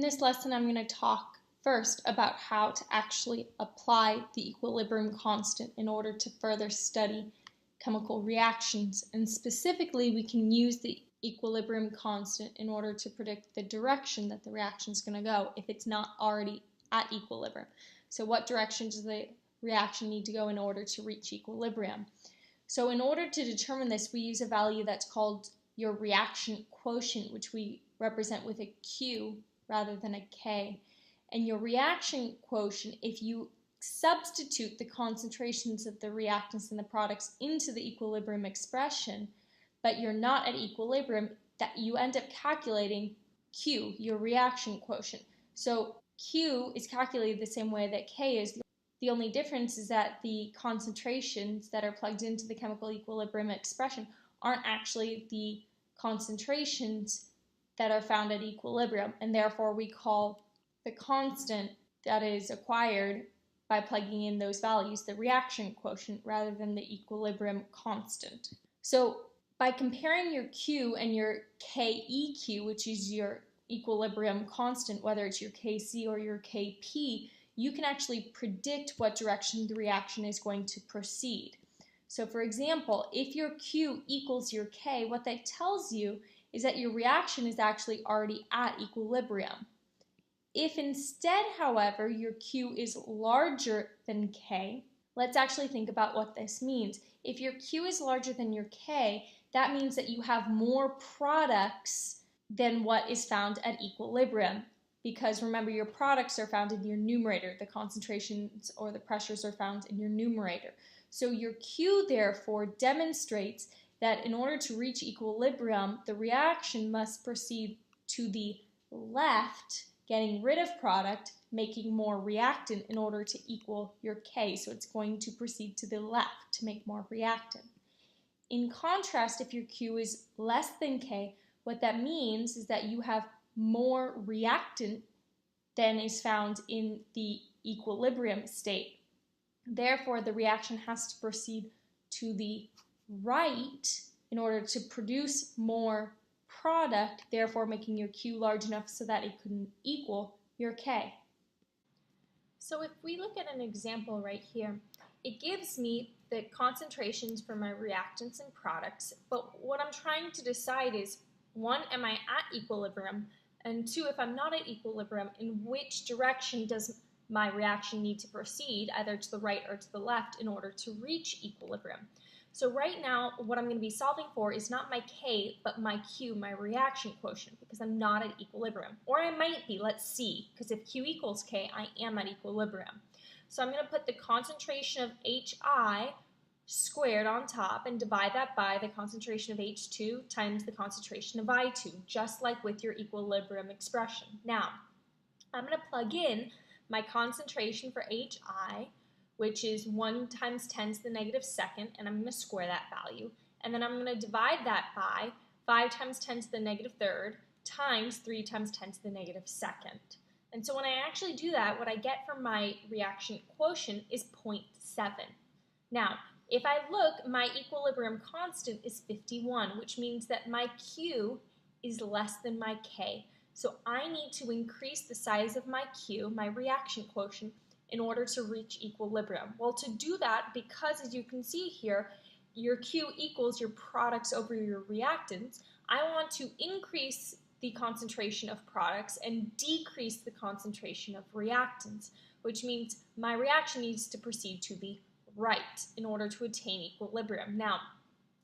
this lesson, I'm going to talk first about how to actually apply the equilibrium constant in order to further study chemical reactions. And specifically, we can use the equilibrium constant in order to predict the direction that the reaction is going to go if it's not already at equilibrium. So what direction does the reaction need to go in order to reach equilibrium? So in order to determine this, we use a value that's called your reaction quotient, which we represent with a Q rather than a K. And your reaction quotient, if you substitute the concentrations of the reactants and the products into the equilibrium expression, but you're not at equilibrium, that you end up calculating Q, your reaction quotient. So Q is calculated the same way that K is. The only difference is that the concentrations that are plugged into the chemical equilibrium expression aren't actually the concentrations that are found at equilibrium, and therefore we call the constant that is acquired by plugging in those values the reaction quotient rather than the equilibrium constant. So by comparing your Q and your KEQ, which is your equilibrium constant, whether it's your Kc or your Kp, you can actually predict what direction the reaction is going to proceed. So for example, if your Q equals your K, what that tells you is that your reaction is actually already at equilibrium. If instead, however, your Q is larger than K, let's actually think about what this means. If your Q is larger than your K, that means that you have more products than what is found at equilibrium. Because remember, your products are found in your numerator. The concentrations or the pressures are found in your numerator. So your Q, therefore, demonstrates that in order to reach equilibrium, the reaction must proceed to the left, getting rid of product, making more reactant in order to equal your K. So it's going to proceed to the left to make more reactant. In contrast, if your Q is less than K, what that means is that you have more reactant than is found in the equilibrium state. Therefore, the reaction has to proceed to the right in order to produce more product, therefore making your Q large enough so that it can equal your K. So if we look at an example right here, it gives me the concentrations for my reactants and products, but what I'm trying to decide is, one, am I at equilibrium? And two, if I'm not at equilibrium, in which direction does my reaction need to proceed, either to the right or to the left, in order to reach equilibrium? So right now, what I'm going to be solving for is not my K, but my Q, my reaction quotient, because I'm not at equilibrium. Or I might be, let's see, because if Q equals K, I am at equilibrium. So I'm going to put the concentration of HI squared on top and divide that by the concentration of H2 times the concentration of I2, just like with your equilibrium expression. Now, I'm going to plug in my concentration for HI, which is 1 times 10 to the negative second, and I'm going to square that value. And then I'm going to divide that by 5 times 10 to the negative third times 3 times 10 to the negative second. And so when I actually do that, what I get from my reaction quotient is 0.7. Now, if I look, my equilibrium constant is 51, which means that my Q is less than my K. So I need to increase the size of my Q, my reaction quotient, in order to reach equilibrium. Well, to do that, because as you can see here, your Q equals your products over your reactants, I want to increase the concentration of products and decrease the concentration of reactants, which means my reaction needs to proceed to the right in order to attain equilibrium. Now,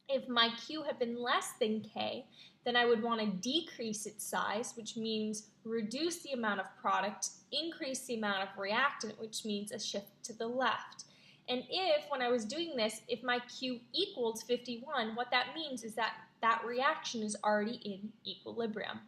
if my Q had been less than K, then I would want to decrease its size, which means reduce the amount of product, increase the amount of reactant, which means a shift to the left. And if, when I was doing this, if my Q equals 51, what that means is that that reaction is already in equilibrium.